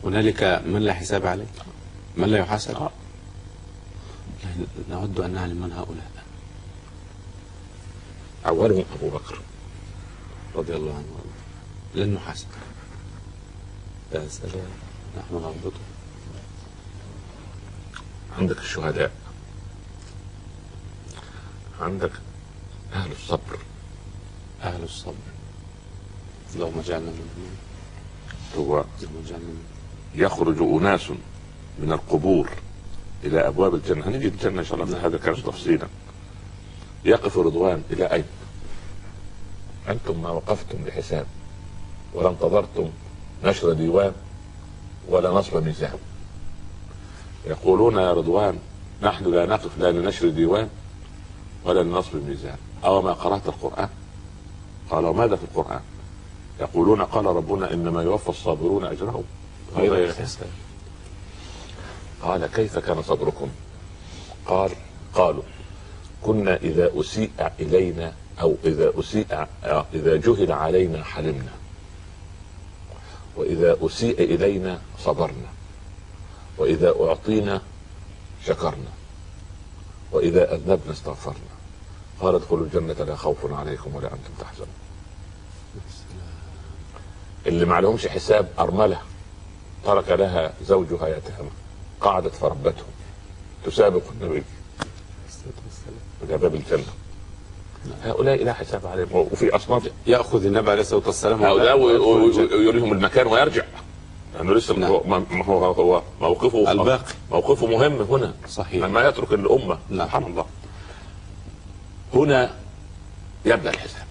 هنالك من لا حساب عليه، من لا يحاسب. نود أن نعلم من هؤلاء. أولهم أبو بكر رضي الله عنه لن نحاسب. يا سلام، نحن نربطه. عندك الشهداء، عندك أهل الصبر. أهل الصبر اللهم اجعلنا منهم. هو اللهم اجعلنا منهم. يخرج أناس من القبور إلى أبواب الجنة، هنيجي الجنة إن شاء الله، هذا كان تفصيلا. يقف رضوان إلى أين؟ أنتم ما وقفتم بحساب ولا انتظرتم نشر ديوان ولا نصب ميزان. يقولون يا رضوان نحن لا نقف لا لنشر ديوان ولا لنصب ميزان، أو ما قرأت القرآن؟ قال وماذا في القرآن؟ يقولون قال ربنا إنما يوفى الصابرون أجرهم غير حساب. قال كيف كان صبركم؟ قالوا كنا إذا أسيء إلينا أو إذا جهل علينا حلمنا، وإذا أسيء إلينا صبرنا، وإذا أعطينا شكرنا، وإذا أذنبنا استغفرنا. قال ادخلوا الجنة لا خوف عليكم ولا أنتم تحزنون. اللي ما عليهمش حساب أرملة ترك لها زوجها يتامى، قعدت فربته تسابق النبي إلى باب الجنة. هؤلاء لا حساب عليهم. وفي أصناف يأخذ النبي عليه الصلاة والسلام هؤلاء ويريهم المكان ويرجع، لأنه لسه هو موقفه الباقي، موقفه مهم هنا. صحيح. ما يترك الأمة. سبحان الله. هنا يبدأ الحساب.